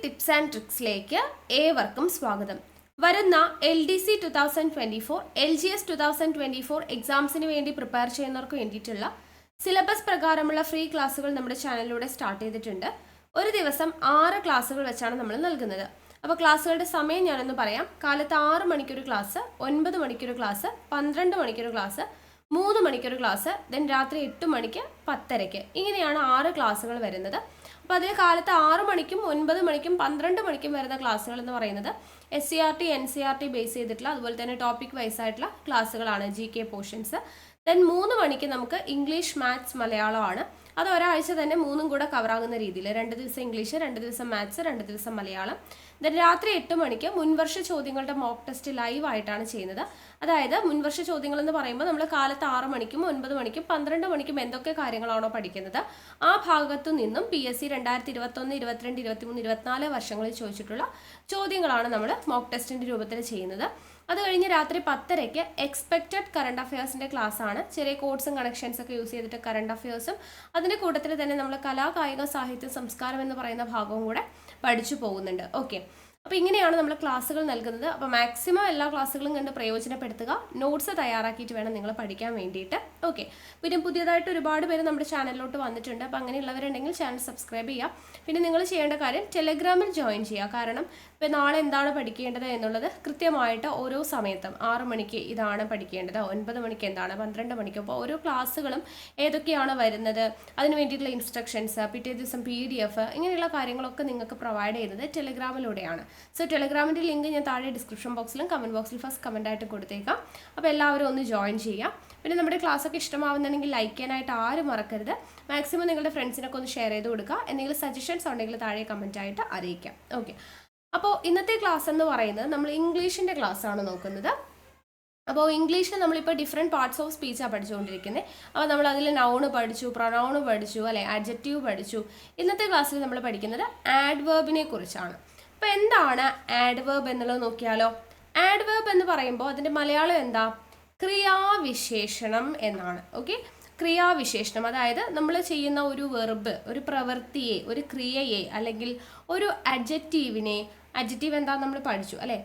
Tips and ട്രിക്സിലേക്ക് ഏവർക്കും സ്വാഗതം. വരുന്ന LDC 2024, LGS 2024 എക്സാംസിന് വേണ്ടി പ്രിപ്പയർ ചെയ്യുന്നവർക്ക് വേണ്ടിയിട്ടുള്ള സിലബസ് പ്രകാരമുള്ള ഫ്രീ ക്ലാസ്സുകൾ നമ്മുടെ ചാനലിലൂടെ സ്റ്റാർട്ട് ചെയ്തിട്ടുണ്ട്. ഒരു ദിവസം 6 ക്ലാസ്സുകൾ വെച്ചാണ് നമ്മൾ നൽകുന്നത്. അപ്പോൾ ക്ലാസ്സുകളുടെ സമയം ഞാനൊന്ന് പറയാം. കാലത്ത് 6 മണിക്കൊരു ക്ലാസ്, 9 മണിക്കൊരു ക്ലാസ്, 12 മണിക്കൊരു ക്ലാസ്, 3 മണിക്കൊരു ക്ലാസ്, ദെൻ രാത്രി 8 മണിക്ക്, 10:30. ഇങ്ങനെയാണ് 6 ക്ലാസ്സുകൾ വരുന്നത്. അപ്പോൾ അതിൽ കാലത്ത് 6 മണിക്കും 9 മണിക്കും 12 മണിക്കും വരുന്ന ക്ലാസ്സുകൾ എന്ന് പറയുന്നത് SCRT NCRT ബേസ് ചെയ്തിട്ടുള്ള അതുപോലെ തന്നെ ടോപ്പിക് വൈസ് ആയിട്ടുള്ള ക്ലാസ്സുകളാണ്, GK പോർഷൻസ്. ദെൻ 3 മണിക്ക് നമുക്ക് ഇംഗ്ലീഷ്, മാത്സ്, മലയാളമാണ്. അത് ഒരാഴ്ച തന്നെ 3ഉം കൂടെ കവറാകുന്ന രീതിയിൽ 2 ദിവസം ഇംഗ്ലീഷ്, 2 ദിവസം മാത്സ്, 2 ദിവസം മലയാളം. ദെൻ രാത്രി 8 മണിക്ക് മുൻവർഷ ചോദ്യങ്ങളുടെ മോക്ക് ടെസ്റ്റ് ലൈവ് ആയിട്ടാണ് ചെയ്യുന്നത്. അതായത് മുൻവർഷ ചോദ്യങ്ങൾ എന്ന് പറയുമ്പോൾ നമ്മൾ കാലത്ത് 6 മണിക്കും 9 മണിക്കും 12 മണിക്കും എന്തൊക്കെ കാര്യങ്ങളാണോ പഠിക്കുന്നത് ആ ഭാഗത്തു നിന്നും PSC 2021, 22, 23, 24 വർഷങ്ങളിൽ ചോദിച്ചിട്ടുള്ള ചോദ്യങ്ങളാണ് നമ്മൾ മോക്ക് ടെസ്റ്റിന്റെ രൂപത്തിൽ ചെയ്യുന്നത്. അത് കഴിഞ്ഞ് രാത്രി 10:30 എക്സ്പെക്റ്റഡ് കറണ്ട് അഫയേഴ്സിന്റെ ക്ലാസ് ആണ്. ചെറിയ കോഡ്സും കണക്ഷൻസ് ഒക്കെ യൂസ് ചെയ്തിട്ട് കറണ്ട് അഫയേഴ്സും അതിന്റെ കൂട്ടത്തിൽ തന്നെ നമ്മൾ കലാ, കായിക, സാഹിത്യം, സംസ്കാരം എന്ന് പറയുന്ന ഭാഗവും കൂടെ പഠിച്ചു പോകുന്നുണ്ട്. ഓക്കെ, അപ്പോൾ ഇങ്ങനെയാണ് നമ്മൾ ക്ലാസ്സുകൾ നൽകുന്നത്. അപ്പോൾ മാക്സിമം എല്ലാ ക്ലാസ്സുകളും കണ്ട് പ്രയോജനപ്പെടുത്തുക. നോട്ട്സ് തയ്യാറാക്കിയിട്ട് വേണം നിങ്ങൾ പഠിക്കാൻ വേണ്ടിയിട്ട്. ഓക്കെ, പിന്നെ പുതിയതായിട്ട് ഒരുപാട് പേര് നമ്മുടെ ചാനലിലോട്ട് വന്നിട്ടുണ്ട്. അപ്പോൾ അങ്ങനെയുള്ളവരുണ്ടെങ്കിൽ ചാനൽ സബ്സ്ക്രൈബ് ചെയ്യുക. പിന്നെ നിങ്ങൾ ചെയ്യേണ്ട കാര്യം ടെലഗ്രാമിൽ ജോയിൻ ചെയ്യുക. കാരണം ഇപ്പോൾ നാളെ എന്താണ് പഠിക്കേണ്ടത് എന്നുള്ളത് കൃത്യമായിട്ട് ഓരോ സമയത്തും 6 മണിക്ക് ഇതാണ് പഠിക്കേണ്ടത്, 9 മണിക്ക് എന്താണ്, 12 മണിക്ക്. അപ്പോൾ ഓരോ ക്ലാസ്സുകളും ഏതൊക്കെയാണ് വരുന്നത്, അതിന് വേണ്ടിയിട്ടുള്ള ഇൻസ്ട്രക്ഷൻസ്, പിറ്റേ ദിവസം PDF, ഇങ്ങനെയുള്ള കാര്യങ്ങളൊക്കെ നിങ്ങൾക്ക് പ്രൊവൈഡ് ചെയ്യുന്നത് ടെലഗ്രാമിലൂടെയാണ്. സോ ടെലഗ്രാമിൻ്റെ ലിങ്ക് ഞാൻ താഴെ ഡിസ്ക്രിപ്ഷൻ ബോക്സിലും കമൻറ്റ് ബോക്സിൽ ഫസ്റ്റ് കമൻ്റ് ആയിട്ട് കൊടുത്തേക്കാം. അപ്പോൾ എല്ലാവരും ഒന്ന് ജോയിൻ ചെയ്യാം. പിന്നെ നമ്മുടെ ക്ലാസ്സൊക്കെ ഇഷ്ടമാവുന്നുണ്ടെങ്കിൽ ലൈക്ക് ചെയ്യാനായിട്ട് ആരും മറക്കരുത്. മാക്സിമം നിങ്ങളുടെ ഫ്രണ്ട്സിനൊക്കെ ഒന്ന് ഷെയർ ചെയ്ത് കൊടുക്കുക. എന്തെങ്കിലും സജഷൻസ് ഉണ്ടെങ്കിൽ താഴെ കമൻ്റ് ആയിട്ട് അറിയിക്കാം. ഓക്കെ, അപ്പോൾ ഇന്നത്തെ ക്ലാസ് എന്ന് പറയുന്നത് നമ്മൾ ഇംഗ്ലീഷിൻ്റെ ക്ലാസ് ആണ് നോക്കുന്നത്. അപ്പോൾ ഇംഗ്ലീഷിൽ നമ്മളിപ്പോൾ ഡിഫറെൻറ്റ് പാർട്സ് ഓഫ് സ്പീച്ചാണ് പഠിച്ചുകൊണ്ടിരിക്കുന്നത്. അപ്പോൾ നമ്മൾ അതിൽ നൗണ് പഠിച്ചു, പ്രൊനൗണ് പഠിച്ചു, അല്ലെ, ആഡ്ജക്റ്റീവ് പഠിച്ചു. ഇന്നത്തെ ക്ലാസ്സിൽ നമ്മൾ പഠിക്കുന്നത് ആഡ്വേർബിനെ കുറിച്ചാണ്. അപ്പോൾ എന്താണ് ആഡ്വേർബ് എന്നുള്ളത് നോക്കിയാലോ. ആഡ്വേർബ് എന്ന് പറയുമ്പോൾ അതിൻ്റെ മലയാളം എന്താ? ക്രിയാവിശേഷണം എന്നാണ്. ഓക്കെ, ക്രിയാവിശേഷണം, അതായത് നമ്മൾ ചെയ്യുന്ന ഒരു വെർബ്, ഒരു പ്രവൃത്തിയെ, ഒരു ക്രിയയെ, അല്ലെങ്കിൽ ഒരു അഡ്ജക്റ്റീവിനെ, അഡ്ജക്റ്റീവ് എന്താ നമ്മൾ പഠിച്ചു അല്ലേ,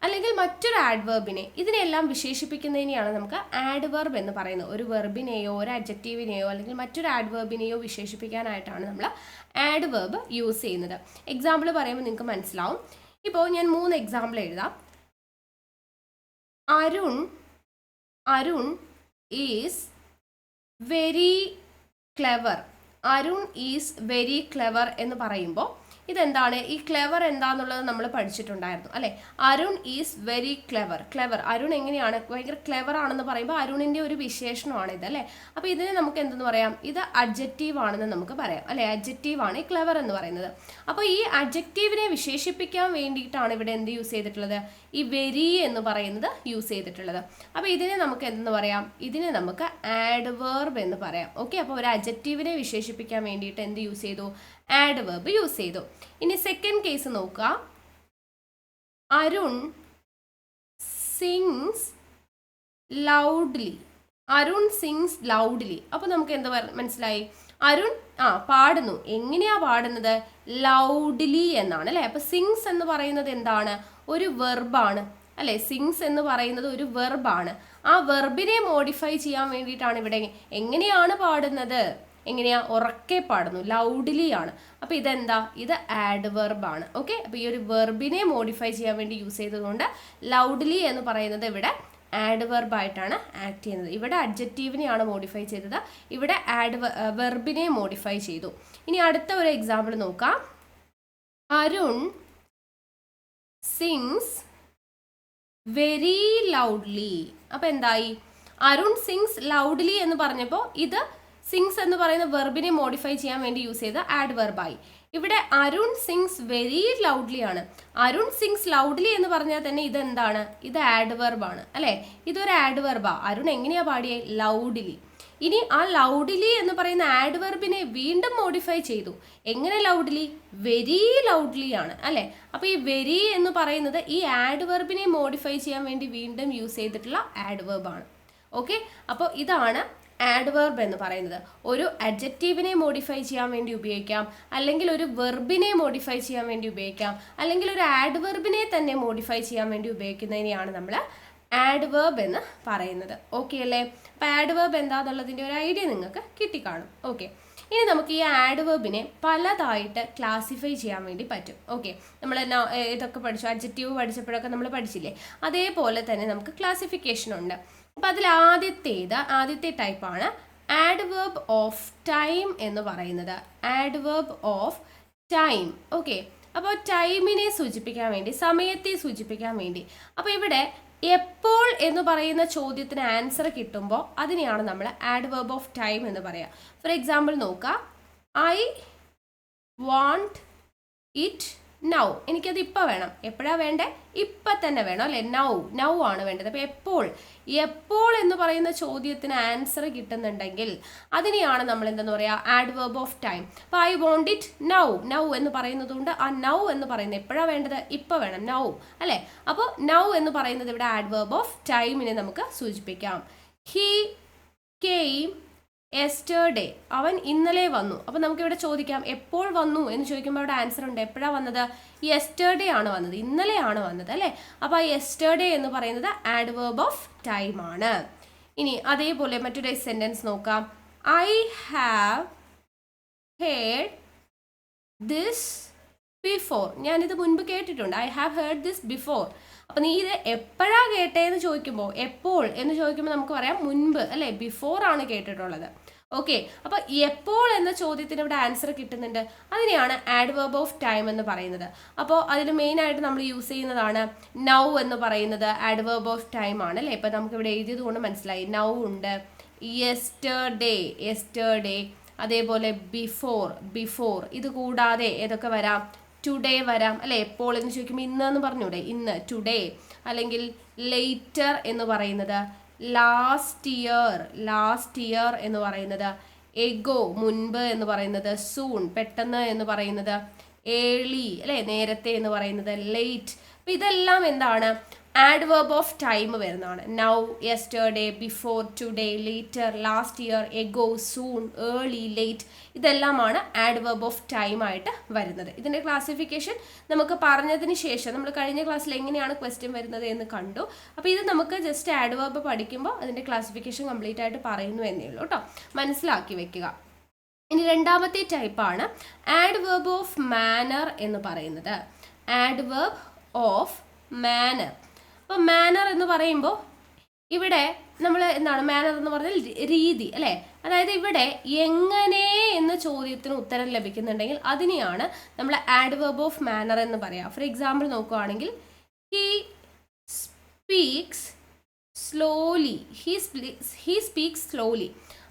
അല്ലെങ്കിൽ മറ്റൊരു ആഡ്വേർബിനെ, ഇതിനെല്ലാം വിശേഷിപ്പിക്കുന്നതിനെയാണ് നമുക്ക് ആഡ്വേർബ് എന്ന് പറയുന്നത്. ഒരു വെർബിനെയോ ഒരു അഡ്ജക്റ്റീവിനെയോ അല്ലെങ്കിൽ മറ്റൊരു ആഡ്വേർബിനെയോ വിശേഷിപ്പിക്കാനായിട്ടാണ് നമ്മൾ ആഡ്വേർബ് യൂസ് ചെയ്യുന്നത്. എക്സാമ്പിൾ പറയുമ്പോൾ നിങ്ങൾക്ക് മനസ്സിലാവും. ഇപ്പോൾ ഞാൻ 3 എക്സാമ്പിൾ എഴുതാം. Arun is very clever. Arun is very clever എന്ന് പറയുമ്പോൾ ഇതെന്താണ്? ഈ ക്ലെവർ എന്താന്നുള്ളത് നമ്മൾ പഠിച്ചിട്ടുണ്ടായിരുന്നു അല്ലേ. Arun is very clever. Clever, Arun എങ്ങനെയാണ് ഭയങ്കര ക്ലെവർ ആണെന്ന് പറയുമ്പോൾ അരുണിൻ്റെ ഒരു വിശേഷണമാണ് ഇത് അല്ലേ. അപ്പോൾ ഇതിനെ നമുക്ക് എന്തെന്ന് പറയാം? ഇത് അഡ്ജക്റ്റീവ് ആണെന്ന് നമുക്ക് പറയാം അല്ലേ. അഡ്ജക്റ്റീവ് ആണ് ഈ ക്ലെവർ എന്ന് പറയുന്നത്. അപ്പോൾ ഈ അഡ്ജക്റ്റീവിനെ വിശേഷിപ്പിക്കാൻ വേണ്ടിയിട്ടാണ് ഇവിടെ എന്ത് യൂസ് ചെയ്തിട്ടുള്ളത്? ഈ വെരി എന്ന് പറയുന്നത് യൂസ് ചെയ്തിട്ടുള്ളത്. അപ്പോൾ ഇതിനെ നമുക്ക് എന്തെന്ന് പറയാം? ഇതിനെ നമുക്ക് ആഡ്വേർബ് എന്ന് പറയാം. ഓക്കെ, അപ്പോൾ ഒരു അഡ്ജക്റ്റീവിനെ വിശേഷിപ്പിക്കാൻ വേണ്ടിയിട്ട് എന്ത് യൂസ് ചെയ്തു? ആഡ്വേർബ് യൂസ് ചെയ്തു. ഇനി സെക്കൻഡ് കേസ് നോക്കുക. Arun sings loudly. Arun sings loudly. അപ്പോൾ നമുക്ക് എന്താ മനസ്സിലായി? അരുൺ പാടുന്നു. എങ്ങനെയാ പാടുന്നത്? ലൗഡ്ലി എന്നാണ് അല്ലേ. അപ്പോൾ സിങ്സ് എന്ന് പറയുന്നത് എന്താണ്? ഒരു വെർബാണ് അല്ലേ. സിങ്സ് എന്ന് പറയുന്നത് ഒരു വെർബാണ്. ആ വെർബിനെ മോഡിഫൈ ചെയ്യാൻ വേണ്ടിയിട്ടാണ് ഇവിടെ എങ്ങനെയാണ് പാടുന്നത്, എങ്ങനെയാ? ഉറക്കെ പാടുന്നു, ലൗഡ്ലി ആണ്. അപ്പോൾ ഇതെന്താ? ഇത് ആഡ്വേർബ് ആണ്. ഓക്കെ, അപ്പോൾ ഈ ഒരു വെർബിനെ മോഡിഫൈ ചെയ്യാൻ വേണ്ടി യൂസ് ചെയ്തതുകൊണ്ട് ലൗഡ്ലി എന്ന് പറയുന്നത് ഇവിടെ ആഡ്വേർബ് ആയിട്ടാണ് ആക്ട് ചെയ്യുന്നത്. ഇവിടെ അഡ്ജക്റ്റീവിനെയാണ് മോഡിഫൈ ചെയ്തത്, ഇവിടെ വെർബിനെ മോഡിഫൈ ചെയ്തു. ഇനി അടുത്ത ഒരു എക്സാമ്പിൾ നോക്കാം. Arun sings very loudly. അപ്പോൾ എന്തായി? അരുൺ സിങ്സ് ലൗഡ്ലി എന്ന് പറഞ്ഞപ്പോൾ ഇത് സിങ്സ് എന്ന് പറയുന്ന വെർബിനെ മോഡിഫൈ ചെയ്യാൻ വേണ്ടി യൂസ് ചെയ്ത ആഡ്വേർബായി. ഇവിടെ അരുൺ സിങ്സ് വെരി ലൗഡ്ലി ആണ്. അരുൺ സിങ്സ് ലൗഡ്ലി എന്ന് പറഞ്ഞാൽ തന്നെ ഇതെന്താണ്? ഇത് ആഡ്വേർബാണ് അല്ലേ. ഇതൊരു ആഡ്വേർബാ. അരുൺ എങ്ങനെയാ പാടിയേ? ലൗഡ്ലി. ഇനി ആ ലൗഡ്ലി എന്ന് പറയുന്ന ആഡ്വേർബിനെ വീണ്ടും മോഡിഫൈ ചെയ്തു. എങ്ങനെ ലൗഡ്ലി? വെരി ലൗഡ്ലി ആണ് അല്ലേ. അപ്പോൾ ഈ വെരി എന്ന് പറയുന്നത് ഈ ആഡ്വേർബിനെ മോഡിഫൈ ചെയ്യാൻ വേണ്ടി വീണ്ടും യൂസ് ചെയ്തിട്ടുള്ള ആഡ്വേർബാണ്. ഓക്കെ, അപ്പോൾ ഇതാണ് ആഡ്വേർബ് എന്ന് പറയുന്നത്. ഒരു അഡ്ജക്റ്റീവിനെ മോഡിഫൈ ചെയ്യാൻ വേണ്ടി ഉപയോഗിക്കാം, അല്ലെങ്കിൽ ഒരു വെർബിനെ മോഡിഫൈ ചെയ്യാൻ വേണ്ടി ഉപയോഗിക്കാം, അല്ലെങ്കിൽ ഒരു ആഡ്വേർബിനെ തന്നെ മോഡിഫൈ ചെയ്യാൻ വേണ്ടി ഉപയോഗിക്കുന്നതിനെയാണ് നമ്മൾ ആഡ്വേർബ് എന്ന് പറയുന്നത്. ഓക്കെ അല്ലേ? അപ്പോൾ ആഡ്വേർബ് എന്താണെന്നുള്ളതിൻ്റെ ഒരു ഐഡിയ നിങ്ങൾക്ക് കിട്ടിക്കാണും. ഓക്കെ, ഇനി നമുക്ക് ഈ ആഡ്വേർബിനെ പലതായിട്ട് ക്ലാസിഫൈ ചെയ്യാൻ വേണ്ടി പറ്റും. ഓക്കെ, നമ്മൾ ഇതൊക്കെ പഠിച്ചു, അഡ്ജക്റ്റീവ് പഠിച്ചപ്പോഴൊക്കെ നമ്മൾ പഠിച്ചില്ലേ, അതേപോലെ തന്നെ നമുക്ക് ക്ലാസിഫിക്കേഷൻ ഉണ്ട്. അപ്പോൾ അതിൽ ആദ്യത്തെ ടൈപ്പാണ് ആഡ്വേർബ് ഓഫ് ടൈം എന്ന് പറയുന്നത്. Adverb of time. ഓക്കെ, അപ്പോൾ ടൈമിനെ സൂചിപ്പിക്കാൻ വേണ്ടി, സമയത്തെ സൂചിപ്പിക്കാൻ വേണ്ടി, അപ്പോൾ ഇവിടെ എപ്പോൾ എന്ന് പറയുന്ന ചോദ്യത്തിന് ആൻസർ കിട്ടുമ്പോൾ അതിനെയാണ് നമ്മൾ ആഡ്വേർബ് ഓഫ് ടൈം എന്ന് പറയുക. ഫോർ എക്സാമ്പിൾ നോക്കുക, ഐ വാണ്ട് ഇറ്റ് നൗ. എനിക്കത് ഇപ്പോൾ വേണം. എപ്പോഴാണ് വേണ്ടേ? ഇപ്പം തന്നെ വേണം അല്ലേ? നൗ ആണ് വേണ്ടത്. അപ്പോൾ എപ്പോൾ എന്ന് പറയുന്ന ചോദ്യത്തിന് ആൻസർ കിട്ടുന്നുണ്ടെങ്കിൽ അതിനെയാണ് നമ്മൾ എന്തെന്ന് പറയുക? Adverb of time. അപ്പോൾ ഐ വോണ്ട് ഇറ്റ് നൗ എന്ന് പറയുന്നത് കൊണ്ട് ആ നൗ എന്ന് പറയുന്നത് എപ്പോഴാണ് വേണ്ടത്? ഇപ്പോൾ വേണം, നൗ അല്ലേ? അപ്പോൾ നൗ എന്ന് പറയുന്നത് ഇവിടെ ആഡ്വേർബ് ഓഫ് ടൈമിനെ നമുക്ക് സൂചിപ്പിക്കാം. He came yesterday. അവൻ ഇന്നലെ വന്നു. അപ്പോൾ നമുക്കിവിടെ ചോദിക്കാം എപ്പോൾ വന്നു എന്ന് ചോദിക്കുമ്പോൾ അവിടെ ആൻസർ ഉണ്ട്. എപ്പോഴാണ് വന്നത്? യെസ്റ്റർഡേ ആണ് വന്നത്, ഇന്നലെയാണ് വന്നത് അല്ലേ? അപ്പോൾ ആ യെസ്റ്റർഡേ എന്ന് പറയുന്നത് ആഡ്വേർബ് ഓഫ് ടൈം ആണ്. ഇനി അതേപോലെ മറ്റൊരു സെൻറ്റൻസ് നോക്കാം. I have heard this before. ഞാനിത് മുൻപ് കേട്ടിട്ടുണ്ട്. I have heard this before. അപ്പം നീ ഇത് എപ്പോഴാണ് കേട്ടതെന്ന് ചോദിക്കുമ്പോൾ, എപ്പോൾ എന്ന് ചോദിക്കുമ്പോൾ നമുക്ക് പറയാം മുൻപ് അല്ലേ? ബിഫോർ ആണ് കേട്ടിട്ടുള്ളത്. ഓക്കെ, അപ്പോൾ എപ്പോൾ എന്ന ചോദ്യത്തിന് ഇവിടെ ആൻസർ കിട്ടുന്നുണ്ട്. അതിനെയാണ് ആഡ്വേർബ് ഓഫ് ടൈം എന്ന് പറയുന്നത്. അപ്പോൾ അതിൽ മെയിനായിട്ട് നമ്മൾ യൂസ് ചെയ്യുന്നതാണ് നൗ എന്ന് പറയുന്നത് ആഡ്വേർബ് ഓഫ് ടൈം ആണ് അല്ലേ? ഇപ്പം നമുക്കിവിടെ എഴുതിയത് കൊണ്ട് മനസ്സിലായി. നൗ ഉണ്ട്, യെസ്റ്റർഡേ, അതേപോലെ ബിഫോർ. ഇത് കൂടാതെ ഏതൊക്കെ വരാം? ടുഡേ വരാം അല്ലേ? എപ്പോൾ എന്ന് ചോദിക്കുമ്പോൾ ഇന്ന് എന്ന് പറഞ്ഞൂടെ? ഇന്ന്, ടുഡേ. അല്ലെങ്കിൽ ലേറ്റർ എന്ന് പറയുന്നത്, ലാസ്റ്റ് ഇയർ എന്ന് പറയുന്നത്, എഗോ മുൻപ് എന്ന് പറയുന്നത്, സൂൺ പെട്ടെന്ന് എന്ന് പറയുന്നത്, ഏർലി അല്ലേ നേരത്തെ എന്ന് പറയുന്നത്, ലേറ്റ്. അപ്പോൾ ഇതെല്ലാം എന്താണ്? ആഡ്വേർബ് ഓഫ് ടൈം വരുന്നതാണ്. Now, yesterday, before, today, later, last year, ago, soon, early, late. ഇതെല്ലാമാണ് ആഡ്വേർബ് ഓഫ് ടൈം ആയിട്ട് വരുന്നത്. ഇതിൻ്റെ ക്ലാസിഫിക്കേഷൻ നമുക്ക് പറഞ്ഞതിന് ശേഷം നമ്മൾ കഴിഞ്ഞ ക്ലാസ്സിൽ എങ്ങനെയാണ് ക്വസ്റ്റ്യൻ വരുന്നത് എന്ന് കണ്ടു. അപ്പോൾ ഇത് നമുക്ക് ജസ്റ്റ് ആഡ്വേർബ് പഠിക്കുമ്പോൾ അതിൻ്റെ ക്ലാസിഫിക്കേഷൻ കംപ്ലീറ്റ് ആയിട്ട് പറയുന്നു എന്നേ ഉള്ളൂ കേട്ടോ, മനസ്സിലാക്കി വെക്കുക. ഇനി രണ്ടാമത്തെ ടൈപ്പാണ് ആഡ്വേർബ് ഓഫ് മാനർ എന്ന് പറയുന്നത്. Adverb of manner. അപ്പോൾ മാനർ എന്ന് പറയുമ്പോൾ ഇവിടെ നമ്മൾ എന്താണ് മാനർ എന്ന് പറഞ്ഞാൽ രീതി അല്ലേ? അതായത് ഇവിടെ എങ്ങനെ എന്ന ചോദ്യത്തിന് ഉത്തരം ലഭിക്കുന്നുണ്ടെങ്കിൽ അതിനെയാണ് നമ്മൾ ആഡ്വേർബ് ഓഫ് മാനർ എന്ന് പറയാം. ഫോർ എക്സാമ്പിൾ നോക്കുകയാണെങ്കിൽ, ഹി സ്പീക്സ് സ്ലോലി.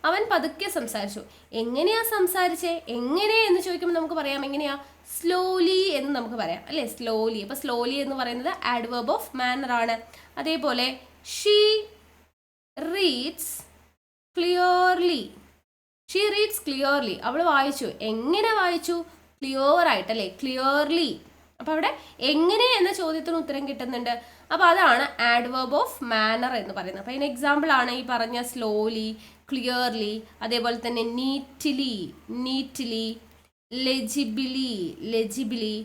അവൻ പതുക്കെ സംസാരിച്ചു. എങ്ങനെയാ സംസാരിച്ചേ? എങ്ങനെ എന്ന് ചോദിക്കുമ്പോൾ നമുക്ക് പറയാം എങ്ങനെയാ? സ്ലോലി എന്ന് നമുക്ക് പറയാം അല്ലേ? സ്ലോലി. അപ്പോൾ സ്ലോലി എന്ന് പറയുന്നത് ആഡ്വേർബ് ഓഫ് മാനർ ആണ്. അതേപോലെ ഷീ റീഡ്സ് ക്ലിയർലി. അവൾ വായിച്ചു. എങ്ങനെ വായിച്ചു? ക്ലിയർ ആയിട്ട് അല്ലേ? ക്ലിയർലി. അപ്പോൾ അവിടെ എങ്ങനെ എന്ന ചോദ്യത്തിന് ഉത്തരം കിട്ടുന്നുണ്ട്. അപ്പോൾ അതാണ് ആഡ്വേർബ് ഓഫ് മാനർ എന്ന് പറയുന്നത്. അപ്പോൾ ഇതിന് എക്സാമ്പിൾ ആണ് ഈ പറഞ്ഞ സ്ലോലി, ക്ലിയർലി, അതേപോലെ തന്നെ നീറ്റ്ലി, ലെജിബിലി,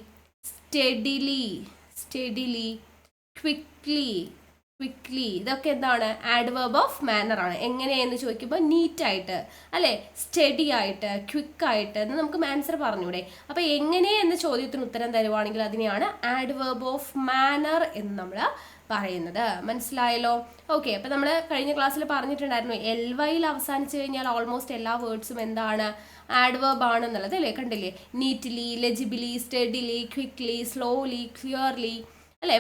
സ്റ്റഡിലി, ക്വിക്ക്ലി. ഇതൊക്കെ എന്താണ്? ആഡ്വേർബ് ഓഫ് മാനർ ആണ്. എങ്ങനെയെന്ന് ചോദിക്കുമ്പോൾ നീറ്റായിട്ട് അല്ലേ? സ്റ്റഡി ആയിട്ട്, ക്വിക്കായിട്ട് എന്ന് നമുക്ക് ആൻസർ പറഞ്ഞൂടെ? അപ്പോൾ എങ്ങനെ എന്ന ചോദ്യത്തിന് ഉത്തരം തരുവാണെങ്കിൽ അതിനെയാണ് ആഡ്വേർബ് ഓഫ് മാനർ എന്ന് നമ്മൾ പറയുന്നത്. മനസ്സിലായല്ലോ? ഓക്കെ, അപ്പോൾ നമ്മൾ കഴിഞ്ഞ ക്ലാസ്സിൽ പറഞ്ഞിട്ടുണ്ടായിരുന്നു LYയിൽ അവസാനിച്ച് കഴിഞ്ഞാൽ ഓൾമോസ്റ്റ് എല്ലാ വേർഡ്സും എന്താണ്? ആഡ്വേർബ് ആണെന്നുള്ളത് അല്ലേ? കണ്ടില്ലേ? Neatly, legibly, steadily, quickly, slowly, clearly അല്ലേ?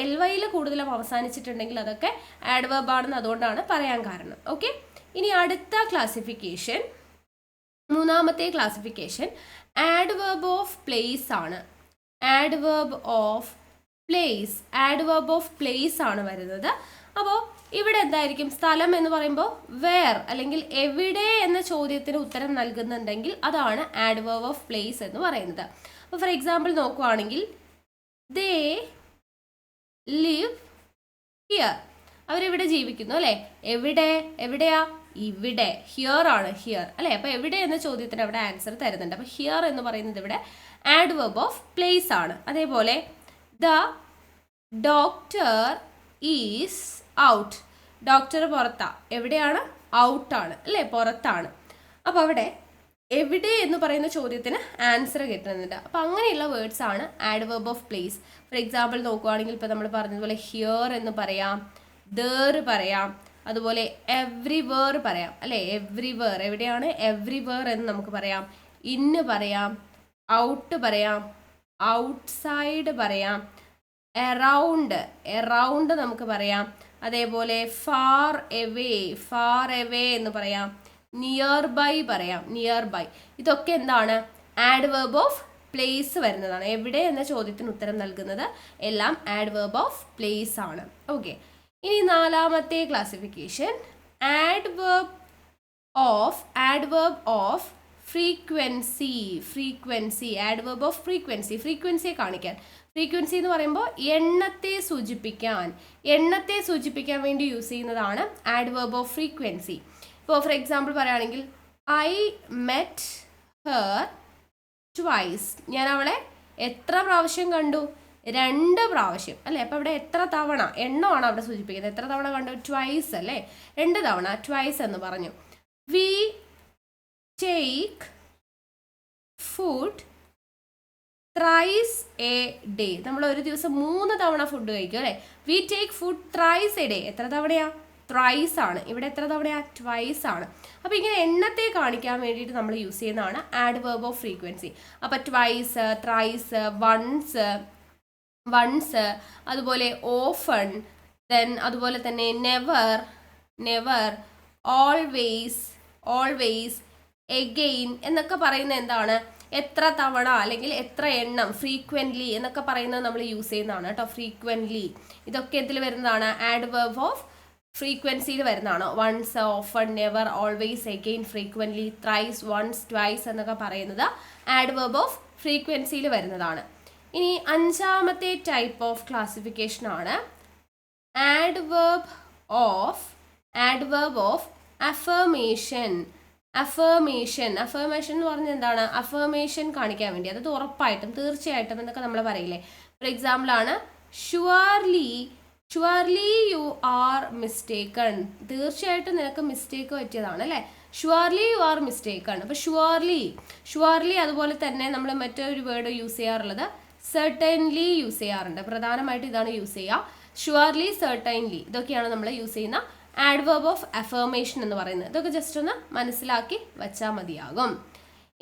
LYയിൽ കൂടുതലും അവസാനിച്ചിട്ടുണ്ടെങ്കിൽ അതൊക്കെ ആഡ്വേർബ് ആണെന്ന് അതുകൊണ്ടാണ് പറയാൻ കാരണം. ഓക്കെ, ഇനി അടുത്ത ക്ലാസിഫിക്കേഷൻ, മൂന്നാമത്തെ ക്ലാസിഫിക്കേഷൻ ആഡ്വേർബ് ഓഫ് പ്ലേസ് ആണ്. ആഡ്വേർബ് ഓഫ് പ്ലേസ് ആണ് വരുന്നത്. അപ്പോൾ ഇവിടെ എന്തായിരിക്കും? സ്ഥലം എന്ന് പറയുമ്പോൾ വേർ അല്ലെങ്കിൽ എവിടെ എന്ന ചോദ്യത്തിന് ഉത്തരം നൽകുന്നുണ്ടെങ്കിൽ അതാണ് ആഡ്വേർബ് ഓഫ് പ്ലേസ് എന്ന് പറയുന്നത്. അപ്പോൾ ഫോർ എക്സാമ്പിൾ നോക്കുവാണെങ്കിൽ, ദേ ലിവ് ഹിയർ. അവരെവിടെ ജീവിക്കുന്നു അല്ലേ? എവിടെയാ? ഇവിടെ. ഹിയർ ആണ്, ഹിയർ അല്ലേ. അപ്പോൾ എവിടെ എന്ന ചോദ്യത്തിന് അവിടെ ആൻസർ തരുന്നുണ്ട്. അപ്പോൾ ഹിയർ എന്ന് പറയുന്നത് ഇവിടെ ആഡ്വർബ് ഓഫ് പ്ലേസ് ആണ്. അതേപോലെ the doctor is out. Doctor പുറത്താ. എവിടെയാണ്? ഔട്ടാണ് അല്ലേ, പുറത്താണ്. അപ്പോൾ അവിടെ എവിടെ എന്ന് പറയുന്ന ചോദ്യത്തിന് ആൻസർ കിട്ടുന്നുണ്ട്. അപ്പോൾ അങ്ങനെയുള്ള വേർഡ്സ് ആണ് adverb of place. For example നോക്കുകയാണെങ്കിൽ ഇപ്പോൾ നമ്മൾ പറഞ്ഞതുപോലെ ഹിയർ എന്ന് പറയാം, ദർ പറയാം, അതുപോലെ എവ്രിവേർ പറയാം അല്ലേ. എവ്രിവേർ എവിടെയാണ്? എവ്രിവേർ എന്ന് നമുക്ക് പറയാം. ഇന്ന് പറയാം, ഔട്ട് പറയാം, ഔട്ട്സൈഡ് പറയാം, എറൗണ്ട് നമുക്ക് പറയാം. അതേപോലെ ഫാർ എവേ എന്ന് പറയാം, നിയർ ബൈ പറയാം, നിയർ ബൈ. ഇതൊക്കെ എന്താണ്? ആഡ്വർബ് ഓഫ് പ്ലേസ് വരുന്നതാണ്. എവിടെ എന്ന ചോദ്യത്തിന് ഉത്തരം നൽകുന്നത് എല്ലാം ആഡ്വർബ് ഓഫ് പ്ലേസ് ആണ്. ഓക്കെ, ഇനി നാലാമത്തെ classification adverb of frequency. Adverb of ഫ്രീക്വൻസിയെ കാണിക്കാൻ. ഫ്രീക്വൻസി എന്ന് പറയുമ്പോൾ എണ്ണത്തെ സൂചിപ്പിക്കാൻ വേണ്ടി യൂസ് ചെയ്യുന്നതാണ് ആഡ്വർബ് ഓഫ് ഫ്രീക്വൻസി. ഇപ്പോൾ ഫോർ എക്സാമ്പിൾ പറയുകയാണെങ്കിൽ ഐ മെറ്റ് ഹെർ ട്വൈസ്. ഞാൻ അവളെ എത്ര പ്രാവശ്യം കണ്ടു? 2 പ്രാവശ്യം അല്ലേ. അപ്പോൾ ഇവിടെ എത്ര തവണ, എണ്ണമാണ് അവിടെ സൂചിപ്പിക്കുന്നത്. എത്ര തവണ കണ്ടു? ട്വൈസ് അല്ലേ, 2 തവണ, ട്വൈസ് എന്ന് പറഞ്ഞു. We take food thrice A day. നമ്മൾ ഒരു ദിവസം 3 തവണ ഫുഡ് കഴിക്കും അല്ലേ. We take food thrice A day. എത്ര തവണയാ? ത്രൈസ് ആണ്. ഇവിടെ എത്ര തവണയാ? ട്വൈസ് ആണ്. അപ്പോൾ ഇങ്ങനെ എണ്ണത്തെ കാണിക്കാൻ വേണ്ടിയിട്ട് നമ്മൾ യൂസ് ചെയ്യുന്നതാണ് ആഡ്വർബ് ഓഫ് ഫ്രീക്വൻസി. അപ്പോൾ ട്വൈസ്, ത്രൈസ്, വൺസ്, അതുപോലെ ഓഫൺ, ദെൻ അതുപോലെ തന്നെ നെവർ, ഓൾവേസ്, എഗെയിൻ എന്നൊക്കെ പറയുന്ന എന്താണ്? എത്ര തവണ അല്ലെങ്കിൽ എത്ര എണ്ണം, ഫ്രീക്വൻ്റ്ലി എന്നൊക്കെ പറയുന്നത് നമ്മൾ യൂസ് ചെയ്യുന്നതാണ് കേട്ടോ. ഫ്രീക്വൻ്റ്ലി ഇതൊക്കെ ഇതിൽ വരുന്നതാണ്, ആഡ്വർബ് ഓഫ് ഫ്രീക്വൻസിയിൽ വരുന്നതാണ്. Once, often, never, always, again, frequently, thrice, once, twice എന്നൊക്കെ പറയുന്നത് ആഡ്വർബ് ഓഫ് ഫ്രീക്വൻസിയിൽ വരുന്നതാണ്. ഇനി 5ാമത്തെ ടൈപ്പ് ഓഫ് ക്ലാസിഫിക്കേഷൻ ആണ് ആഡ്വർബ് ഓഫ് അഫർമേഷൻ എന്ന് പറഞ്ഞാൽ എന്താണ്? അഫർമേഷൻ കാണിക്കാൻ വേണ്ടി, അതായത് ഉറപ്പായിട്ടും, തീർച്ചയായിട്ടും എന്നൊക്കെ നമ്മൾ പറയില്ലേ. ഫോർ എക്സാമ്പിൾ ആണ് ഷുവർലി യു ആർ മിസ്റ്റേക്കൺ. തീർച്ചയായിട്ടും നിനക്ക് മിസ്റ്റേക്ക് പറ്റിയതാണ് അല്ലേ. Surely you are mistaken. അപ്പോൾ ഷുവർലി അതുപോലെ തന്നെ നമ്മൾ മറ്റൊരു വേർഡ് യൂസ് ചെയ്യാറുള്ളത് സെർട്ടൻലി യൂസ് ചെയ്യാറുണ്ട്. പ്രധാനമായിട്ട് ഇതാണ് യൂസ് ചെയ്യുക. ഷുവർലി, സെർട്ടൻലി ഇതൊക്കെയാണ് നമ്മൾ യൂസ് ചെയ്യുന്ന ആഡ്വർബ് ഓഫ് അഫർമേഷൻ എന്ന് പറയുന്നത്. ഇതൊക്കെ ജസ്റ്റ് ഒന്ന് മനസ്സിലാക്കി വച്ചാൽ മതിയാകും.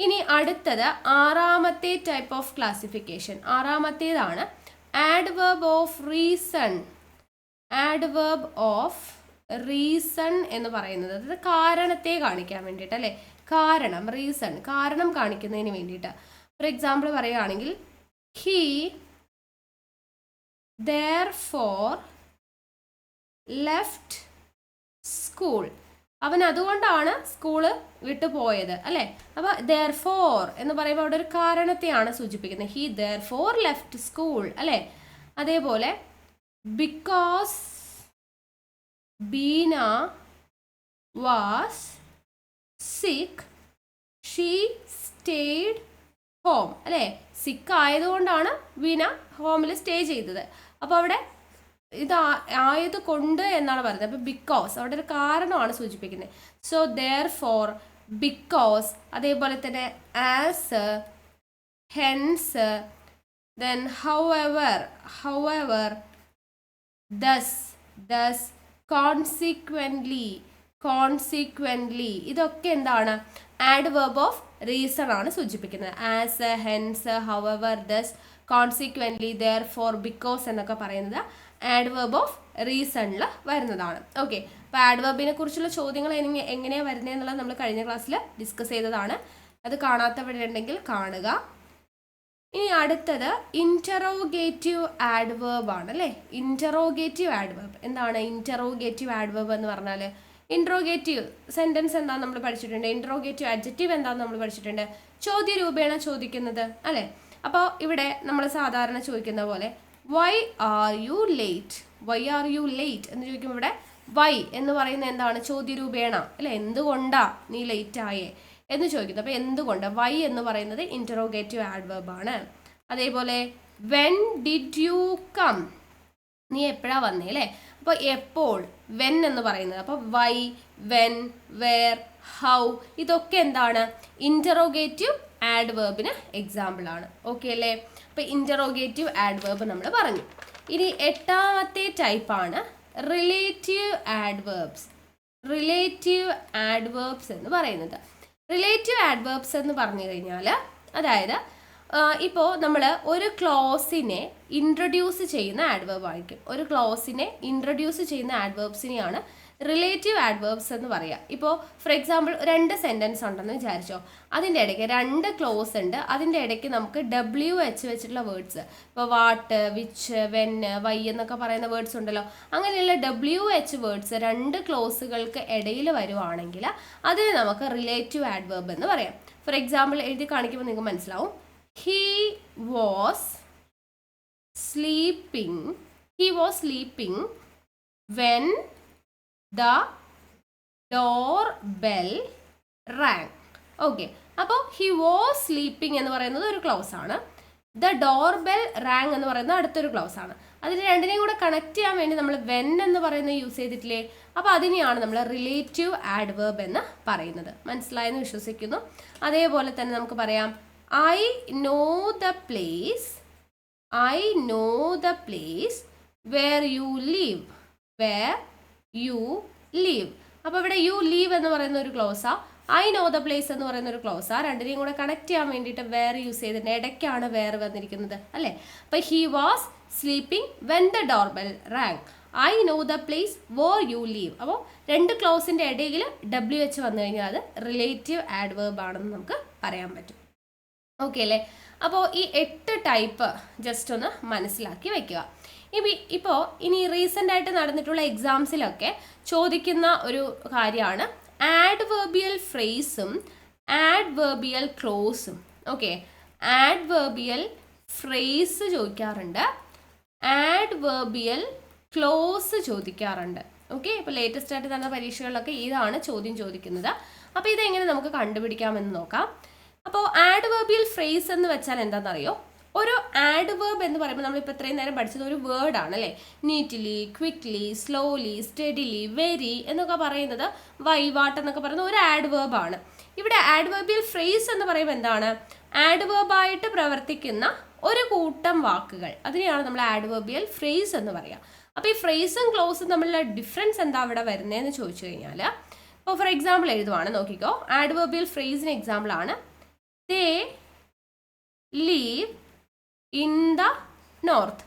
ഇനി അടുത്തത് 6ാമത്തെ ടൈപ്പ് ഓഫ് ക്ലാസിഫിക്കേഷൻ. 6ാമത്തേതാണ് ആഡ്വർബ് ഓഫ് റീസൺ എന്ന് പറയുന്നത്. അതായത് കാരണത്തെ കാണിക്കാൻ വേണ്ടിയിട്ട് അല്ലേ. കാരണം കാണിക്കുന്നതിന് വേണ്ടിയിട്ട്. ഫോർ എക്സാമ്പിൾ പറയുകയാണെങ്കിൽ ഹി therefore ലെഫ്റ്റ് സ്കൂൾ. അവൻ അതുകൊണ്ടാണ് സ്കൂള് വിട്ടു പോയത് അല്ലേ. അപ്പോൾ therefore എന്ന് പറയുമ്പോൾ അവിടെ ഒരു കാരണത്തെയാണ് സൂചിപ്പിക്കുന്നത്. ഹി therefore ലെഫ്റ്റ് സ്കൂൾ അല്ലേ. അതേപോലെ because Beena was sick she stayed home അല്ലേ. സിക്ക് ആയതുകൊണ്ടാണ് വീണ ഹോമിൽ സ്റ്റേ ചെയ്തത്. അപ്പോൾ അവിടെ ഇത് ആയതുകൊണ്ട് എന്നാണ് പറയുന്നത്. അപ്പോൾ ബിക്കോസ് അവിടെ ഒരു കാരണമാണ് സൂചിപ്പിക്കുന്നത്. സോ therefore, ബിക്കോസ്, അതേപോലെ തന്നെ as, hence, then however, thus, consequently ഇതൊക്കെ എന്താണ്? ആഡ്വർബ് ഓഫ് റീസൺ ആണ് സൂചിപ്പിക്കുന്നത്. As, hence, however, thus, consequently, therefore, because എന്നൊക്കെ പറയുന്നത് ആഡ്വർബ് ഓഫ് റീസണിൽ വരുന്നതാണ്. ഓക്കെ, അപ്പോൾ ആഡ്വർബിനെ കുറിച്ചുള്ള ചോദ്യങ്ങൾ എങ്ങനെയാണ് വരുന്നത് എന്നുള്ളത് നമ്മൾ കഴിഞ്ഞ ക്ലാസ്സിൽ ഡിസ്കസ് ചെയ്തതാണ്. അത് കാണാത്തവരുണ്ടെങ്കിൽ കാണുക. ഇനി അടുത്തത് ഇൻറ്ററോഗേറ്റീവ് ആഡ്വർബ് ആണ് അല്ലേ. ഇൻറ്ററോഗേറ്റീവ് ആഡ്വർബ് എന്താണ്? ഇൻറ്ററോഗേറ്റീവ് ആഡ്വർബ് എന്ന് പറഞ്ഞാൽ ഇൻട്രോഗേറ്റീവ് സെൻറ്റൻസ് എന്താണെന്ന് നമ്മൾ പഠിച്ചിട്ടുണ്ട്. ഇൻട്രോഗേറ്റീവ് അഡ്ജക്റ്റീവ് എന്താണെന്ന് നമ്മൾ പഠിച്ചിട്ടുണ്ട്. ചോദ്യ രൂപേണ ചോദിക്കുന്നത് അല്ലേ. അപ്പോൾ ഇവിടെ നമ്മൾ സാധാരണ ചോദിക്കുന്ന പോലെ വൈ ആർ യു ലേറ്റ് എന്ന് ചോദിക്കുമ്പോൾ ഇവിടെ വൈ എന്ന് പറയുന്ന എന്താണ്? ചോദ്യരൂപേണ അല്ലെ, എന്തുകൊണ്ടാ നീ ലേറ്റ് ആയേ എന്ന് ചോദിക്കുന്നത്. അപ്പോൾ എന്തുകൊണ്ട്, വൈ എന്ന് പറയുന്നത് ഇൻറ്ററോഗേറ്റീവ് ആഡ്വേർബ് ആണ്. അതേപോലെ വെൻ ഡിഡ് യു കം, നീ എപ്പോഴാ വന്നേ അല്ലേ. അപ്പോൾ എപ്പോൾ, വെൻ എന്ന് പറയുന്നത്. അപ്പോൾ വൈ, വെൻ, വേർ, ഹൗ ഇതൊക്കെ എന്താണ്? ഇൻറ്ററോഗേറ്റീവ് ആഡ്വേർബിന് എക്സാമ്പിൾ ആണ്. ഓക്കെ അല്ലേ. അപ്പോൾ ഇൻറ്ററോഗേറ്റീവ് ആഡ്വേർബ് നമ്മൾ പറഞ്ഞു. ഇനി 8ാമത്തെ ടൈപ്പാണ് റിലേറ്റീവ് ആഡ്വേർബ്സ്. റിലേറ്റീവ് ആഡ്വേർബ്സ് എന്ന് പറയുന്നത്, റിലേറ്റീവ് ആഡ്വേർബ്സ് എന്ന് പറഞ്ഞു കഴിഞ്ഞാൽ അതായത് ഇപ്പോൾ നമ്മൾ ഒരു ക്ലോസിനെ ഇൻട്രൊഡ്യൂസ് ചെയ്യുന്ന ആഡ്വേർബ് ആയിരിക്കും. ഒരു ക്ലോസിനെ ഇൻട്രൊഡ്യൂസ് ചെയ്യുന്ന ആഡ്വേർബ്സിനെയാണ് റിലേറ്റീവ് ആഡ്വേർബ്സ് എന്ന് പറയുക. ഇപ്പോൾ ഫോർ എക്സാമ്പിൾ 2 സെൻറ്റൻസ് ഉണ്ടെന്ന് വിചാരിച്ചോ, അതിൻ്റെ ഇടയ്ക്ക് 2 ക്ലോസ് ഉണ്ട്, അതിൻ്റെ ഇടയ്ക്ക് നമുക്ക് WH വെച്ചിട്ടുള്ള വേർഡ്സ്, ഇപ്പോൾ വാട്ട്, വിച്ച്, വെൻ, വൈ എന്നൊക്കെ പറയുന്ന വേർഡ്സ് ഉണ്ടല്ലോ, അങ്ങനെയുള്ള WH വേർഡ്സ് 2 ക്ലോസുകൾക്ക് ഇടയിൽ വരുവാണെങ്കിൽ അതിന് നമുക്ക് റിലേറ്റീവ് ആഡ്വേർബ് എന്ന് പറയാം. ഫോർ എക്സാമ്പിൾ എഴുതി കാണിക്കുമ്പോൾ നിങ്ങൾക്ക് മനസ്സിലാവും. He was sleeping when the doorbell rang. Okay, അപ്പോൾ ഹി വാസ് സ്ലീപ്പിംഗ് എന്ന് പറയുന്നത് ഒരു ക്ലോസ് ആണ്. ദ ഡോർബെൽ റാങ് എന്ന് പറയുന്നത് അടുത്തൊരു ക്ലോസ് ആണ്. അതിന് രണ്ടിനെയും കൂടെ കണക്ട് ചെയ്യാൻ വേണ്ടി നമ്മൾ വെൻ എന്ന് പറയുന്നത് യൂസ് ചെയ്തിട്ടില്ലേ. അപ്പോൾ അതിനെയാണ് നമ്മൾ റിലേറ്റീവ് ആഡ്വേർബ് എന്ന് പറയുന്നത്. മനസ്സിലായെന്ന് വിശ്വസിക്കുന്നു. അതേപോലെ തന്നെ നമുക്ക് പറയാം I know the place where you live. അപ്പോൾ ഇവിടെ യു ലീവ് എന്ന് പറയുന്ന ഒരു ക്ലോസാ, ഐ നോ ദ പ്ലേസ് എന്ന് പറയുന്ന ഒരു ക്ലോസാ. രണ്ടിനെയും കൂടെ കണക്ട് ചെയ്യാൻ വേണ്ടിയിട്ട് വേർ യൂസ് ചെയ്തിട്ടുണ്ട്. ഇടയ്ക്കാണ് വേർ വന്നിരിക്കുന്നത് അല്ലേ. അപ്പോൾ he was sleeping when the doorbell rang. I know the place where you live. അപ്പോൾ 2 ക്ലോസിൻ്റെ ഇടയിൽ WH വന്നു കഴിഞ്ഞാൽ അത് റിലേറ്റീവ് ആഡ്വേർബ് ആണെന്ന് നമുക്ക് പറയാൻ പറ്റും. ഓക്കെ അല്ലേ. അപ്പോൾ ഈ 8 ടൈപ്പ് ജസ്റ്റ് ഒന്ന് മനസ്സിലാക്കി വെക്കുക. ഇപ്പോൾ ഇനി റീസെൻ്റ് ആയിട്ട് നടന്നിട്ടുള്ള എക്സാംസിലൊക്കെ ചോദിക്കുന്ന ഒരു കാര്യമാണ് ആഡ്വേർബിയൽ ഫ്രേസും ആഡ്വേർബിയൽ ക്ലോസും. ഓക്കെ, ആഡ്വേർബിയൽ ഫ്രേസ് ചോദിക്കാറുണ്ട്, ആഡ്വേർബിയൽ ക്ലോസ് ചോദിക്കാറുണ്ട്. ഓക്കെ, ഇപ്പോൾ ലേറ്റസ്റ്റ് ആയിട്ട് നടന്ന പരീക്ഷകളിലൊക്കെ ഇതാണ് ചോദ്യം ചോദിക്കുന്നത്. അപ്പോൾ ഇതെങ്ങനെ നമുക്ക് കണ്ടുപിടിക്കാമെന്ന് നോക്കാം. അപ്പോൾ ആഡ്വേർബിയൽ ഫ്രേസ് എന്ന് വെച്ചാൽ എന്താണെന്നറിയോ? ഒരു ആഡ്വേർബ് എന്ന് പറയുമ്പോൾ നമ്മളിപ്പോൾ ഇത്രയും നേരം പഠിച്ചത് ഒരു വേർഡാണ് അല്ലേ. Neatly, quickly, slowly, steadily, very എന്നൊക്കെ പറയുന്നത്, വൈ, വാട്ട് എന്നൊക്കെ പറയുന്നത് ഒരു ആഡ്വേർബാണ്. ഇവിടെ ആഡ്വേർബിയൽ ഫ്രേസ് എന്ന് പറയുമ്പോൾ എന്താണ്? ആഡ്വേർബായിട്ട് പ്രവർത്തിക്കുന്ന ഒരു കൂട്ടം വാക്കുകൾ, അതിനെയാണ് നമ്മൾ ആഡ്വേർബിയൽ ഫ്രേസ് എന്ന് പറയുക. അപ്പോൾ ഈ ഫ്രേസും ക്ലോസും തമ്മിലുള്ള ഡിഫറൻസ് എന്താ ഇവിടെ വരുന്നതെന്ന് ചോദിച്ചു കഴിഞ്ഞാൽ, ഇപ്പോൾ ഫോർ എക്സാമ്പിൾ എഴുതുവാണ്, നോക്കിക്കോ. ആഡ്വേർബിയൽ ഫ്രേസിന് എക്സാമ്പിൾ ആണ് they live in the north.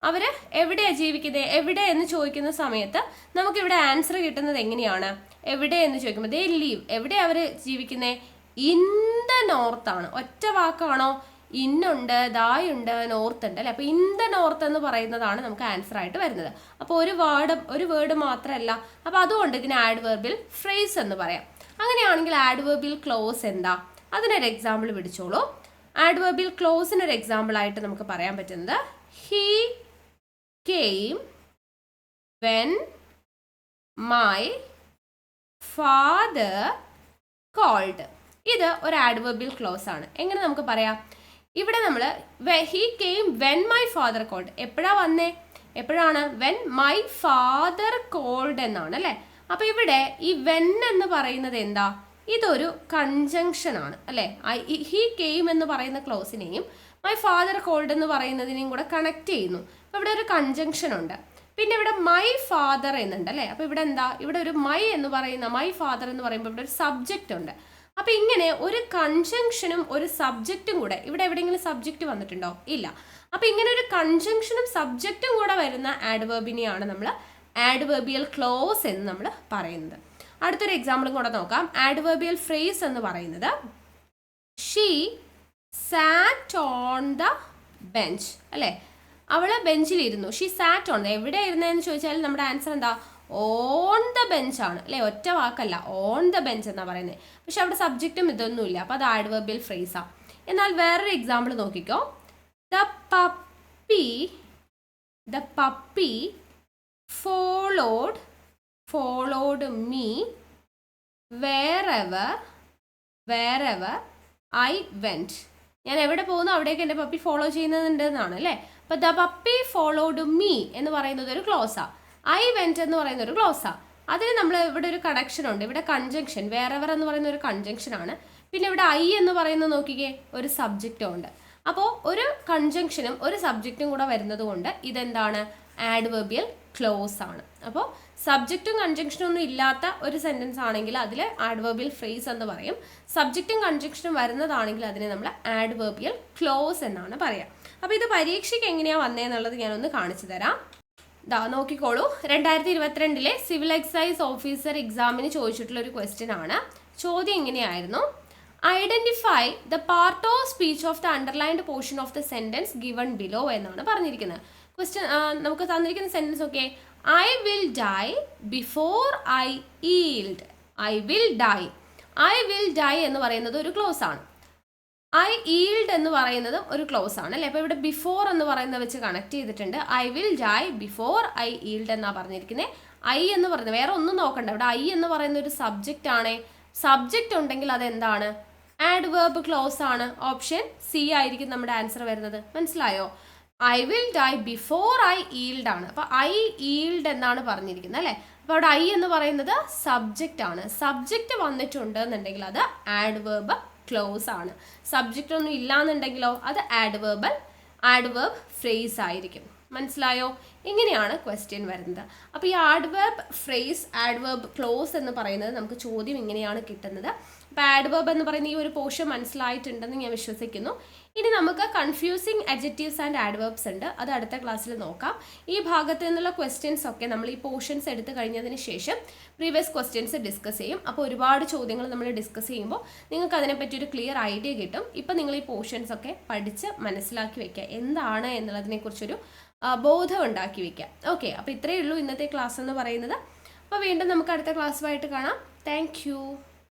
അവർ എവിടെയാണ് ജീവിക്കുന്നത്? എവിടെ എന്ന് ചോദിക്കുന്ന സമയത്ത് നമുക്കിവിടെ ആൻസർ കിട്ടുന്നത് എങ്ങനെയാണ്? എവിടെ എന്ന് ചോദിക്കുമ്പോൾ ദേ ലീവ്, എവിടെ അവർ ജീവിക്കുന്നത്? ഇൻ ദ നോർത്ത് ആണ്. ഒറ്റ വാക്കാണോ? ഇന്നുണ്ട്, ദായുണ്ട്, നോർത്ത് ഉണ്ട് അല്ലേ. അപ്പോൾ ഇൻ ദ നോർത്ത് എന്ന് പറയുന്നതാണ് നമുക്ക് ആൻസർ ആയിട്ട് വരുന്നത്. അപ്പോൾ ഒരു വേർഡ് മാത്രമല്ല. അപ്പോൾ അതുകൊണ്ട് ഇതിന് ആഡ്വേർബിയൽ ഫ്രേസ് എന്ന് പറയാം. അങ്ങനെയാണെങ്കിൽ ആഡ്വേർബിയൽ ക്ലോസ് എന്താ? അതിനൊരു എക്സാമ്പിൾ പിടിച്ചോളൂ. ആഡ്വേർബിയൽ ക്ലോസിനൊരു എക്സാമ്പിൾ ആയിട്ട് നമുക്ക് പറയാൻ പറ്റുന്നത് he came when my father called. ഇത് ഒരു ആഡ്വേർബിയൽ ക്ലോസ് ആണ്. എങ്ങനെ നമുക്ക് പറയാം? ഇവിടെ നമ്മൾ he came when my father called, എപ്പോഴാണ് വന്നേ? എപ്പോഴാണ്? വെൻ മൈ ഫാദർ കോൾഡ് എന്നാണ് അല്ലേ. അപ്പോൾ ഇവിടെ ഈ വെൻ എന്ന് പറയുന്നത് എന്താ? ഇതൊരു കൺജങ്ഷൻ ആണ് അല്ലേ. ഹി കെയിം എന്ന് പറയുന്ന ക്ലോസിനെയും മൈ ഫാദർ കോൾഡ് എന്ന് പറയുന്നതിനെയും കൂടെ കണക്ട് ചെയ്യുന്നു. അപ്പോൾ ഇവിടെ ഒരു കൺജങ്ഷൻ ഉണ്ട്. പിന്നെ ഇവിടെ മൈ ഫാദർ എന്നുണ്ട് അല്ലേ. അപ്പോൾ ഇവിടെ എന്താ? ഇവിടെ ഒരു മൈ ഫാദർ എന്ന് പറയുമ്പോൾ ഇവിടെ ഒരു സബ്ജക്റ്റ് ഉണ്ട്. അപ്പോൾ ഇങ്ങനെ ഒരു കൺജങ്ഷനും ഒരു സബ്ജക്റ്റും കൂടെ, ഇവിടെ എവിടെയെങ്കിലും സബ്ജക്റ്റ് വന്നിട്ടുണ്ടോ? ഇല്ല. അപ്പോൾ ഇങ്ങനെ ഒരു കൺജങ്ഷനും സബ്ജക്റ്റും കൂടെ വരുന്ന ആഡ്വേർബിനെയാണ് നമ്മൾ ആഡ്വേർബിയൽ ക്ലോസ് എന്ന് നമ്മൾ പറയുന്നത്. അടുത്തൊരു എക്സാമ്പിളും കൂടെ നോക്കാം. ആഡ്വേർബിയൽ ഫ്രേസ് എന്ന് പറയുന്നത് she SAT on the bench അല്ലേ. അവൾ ബെഞ്ചിലിരുന്നു. She SAT on. എവിടെ ഇരുന്നതെന്ന് ചോദിച്ചാൽ നമ്മുടെ ആൻസർ എന്താ? ഓൺ ദ ബെഞ്ച് ആണ് അല്ലേ. ഒറ്റ വാക്കല്ല, ഓൺ ദ ബെഞ്ച് എന്നാണ് പറയുന്നത്. പക്ഷെ അവിടെ സബ്ജക്റ്റും ഇതൊന്നുമില്ല. അപ്പോൾ അത് ആഡ്വേർബിയൽ ഫ്രേസാണ്. എന്നാൽ വേറൊരു എക്സാമ്പിൾ നോക്കിക്കോ. The puppy followed followed me wherever I went. ഞാൻ എവിടെ പോകുന്നു അവിടേക്ക് എൻ്റെ പപ്പി ഫോളോ ചെയ്യുന്നുണ്ടെന്നാണ് അല്ലേ. അപ്പോൾ ദ പപ്പി ഫോളോഡ് മീ എന്ന് പറയുന്നത് ഒരു ക്ലോസാണ്. ഐ വെൻറ്റ് എന്ന് പറയുന്ന ഒരു ക്ലോസാണ്. അതിന് നമ്മൾ ഇവിടെ ഒരു കണക്ഷൻ ഉണ്ട്. ഇവിടെ കൺജങ്ഷൻ, വേറെവർ എന്ന് പറയുന്ന ഒരു കൺജങ്ഷൻ ആണ്. പിന്നെ ഇവിടെ ഐ എന്ന് പറയുന്നത് നോക്കിക്കേ, ഒരു സബ്ജക്റ്റും ഉണ്ട്. അപ്പോൾ ഒരു കൺജങ്ഷനും ഒരു സബ്ജക്റ്റും കൂടെ വരുന്നത് കൊണ്ട് ഇതെന്താണ്, ആഡ്വേർബിയൽ ക്ലോസ് ആണ്. അപ്പോൾ സബ്ജക്റ്റും കൺജങ്ഷനും ഒന്നും ഇല്ലാത്ത ഒരു സെൻറ്റൻസ് ആണെങ്കിൽ അതിൽ ആഡ്വേർബിയൽ ഫ്രേസ് എന്ന് പറയും. സബ്ജക്റ്റും കൺജങ്ഷനും വരുന്നതാണെങ്കിൽ അതിനെ നമ്മൾ ആഡ്വേർബിയൽ ക്ലോസ് എന്നാണ് പറയുക. അപ്പോൾ ഇത് പരീക്ഷയ്ക്ക് എങ്ങനെയാണ് വന്നതെന്നുള്ളത് ഞാനൊന്ന് കാണിച്ചു തരാം. നോക്കിക്കോളൂ. 2022 സിവിൽ എക്സൈസ് ഓഫീസർ എക്സാമിന് ചോദിച്ചിട്ടുള്ള ഒരു ക്വസ്റ്റ്യൻ ആണ്. ചോദ്യം ഇങ്ങനെയായിരുന്നു, identify the part of speech of the underlined portion of the sentence given below എന്നാണ് പറഞ്ഞിരിക്കുന്നത്. ക്വസ്റ്റ്യൻ നമുക്ക് തന്നിരിക്കുന്ന sentence okay, I will die before I yield. I will die എന്ന് പറയുന്നത് ഒരു ക്ലോസ് ആണ്. ഐ ഈൽഡ് എന്ന് പറയുന്നത് ഒരു ക്ലോസ് ആണ് അല്ലേ. അപ്പോൾ ഇവിടെ ബിഫോർ എന്ന് പറയുന്നത് വെച്ച് കണക്ട് ചെയ്തിട്ടുണ്ട്. I will die before I yield എന്നാണ് പറഞ്ഞിരിക്കുന്നത്. ഐ എന്ന് പറയുന്നത് വേറെ ഒന്നും നോക്കണ്ട, ഇവിടെ ഐ എന്ന് പറയുന്ന ഒരു സബ്ജക്റ്റ് ആണ്. സബ്ജക്റ്റ് ഉണ്ടെങ്കിൽ അതെന്താണ്, ആഡ്വേർബ് ക്ലോസ് ആണ്. ഓപ്ഷൻ സി ആയിരിക്കും നമ്മുടെ ആൻസർ വരുന്നത്. മനസ്സിലായോ? I will die before I yield ആണ്. അപ്പോൾ ഐ ഈൽഡ് എന്നാണ് പറഞ്ഞിരിക്കുന്നത് അല്ലേ. അപ്പോൾ അവിടെ ഐ എന്ന് പറയുന്നത് സബ്ജക്റ്റ് ആണ്. സബ്ജക്റ്റ് വന്നിട്ടുണ്ട് എന്നുണ്ടെങ്കിൽ അത് ആഡ്വേർബ് ക്ലോസ് ആണ്. സബ്ജക്റ്റ് ഒന്നും ഇല്ലാന്നുണ്ടെങ്കിലോ അത് ആഡ്വേർബ് ഫ്രേസ് ആയിരിക്കും. മനസ്സിലായോ? ഇങ്ങനെയാണ് ക്വസ്റ്റ്യൻ വരുന്നത്. അപ്പോൾ ഈ ആഡ്വേർബ് ഫ്രേസ്, ആഡ്വേർബ് ക്ലോസ് എന്ന് പറയുന്നത് നമുക്ക് ചോദ്യം ഇങ്ങനെയാണ് കിട്ടുന്നത്. അപ്പോൾ ആഡ്വേർബ് എന്ന് പറയുന്ന ഈ ഒരു പോർഷൻ മനസ്സിലായിട്ടുണ്ടെന്ന് ഞാൻ വിശ്വസിക്കുന്നു. ഇനി നമുക്ക് കൺഫ്യൂസിങ് അഡ്ജക്റ്റീവ്സ് ആൻഡ് ആഡ്വേർബ്സ് ഉണ്ട്, അത് അടുത്ത ക്ലാസ്സിൽ നോക്കാം. ഈ ഭാഗത്ത് നിന്നുള്ള ക്വസ്റ്റ്യൻസ് ഒക്കെ നമ്മൾ ഈ പോർഷൻസ് എടുത്തു കഴിഞ്ഞതിന് ശേഷം പ്രീവിയസ് ക്വസ്റ്റ്യൻസ് ഡിസ്കസ് ചെയ്യും. അപ്പോൾ ഒരുപാട് ചോദ്യങ്ങൾ നമ്മൾ ഡിസ്കസ് ചെയ്യുമ്പോൾ നിങ്ങൾക്ക് അതിനെപ്പറ്റി ഒരു ക്ലിയർ ഐഡിയ കിട്ടും. ഇപ്പം നിങ്ങൾ ഈ പോർഷൻസ് ഒക്കെ പഠിച്ച് മനസ്സിലാക്കി വെക്കുക, എന്താണ് എന്നുള്ളതിനെക്കുറിച്ചൊരു ബോധം ഉണ്ടാക്കി വെക്കുക. ഓക്കെ, അപ്പോൾ ഇത്രയേ ഉള്ളൂ ഇന്നത്തെ ക്ലാസ് എന്ന് പറയുന്നത്. അപ്പോൾ വീണ്ടും നമുക്ക് അടുത്ത ക്ലാസ്സുമായിട്ട് കാണാം. താങ്ക്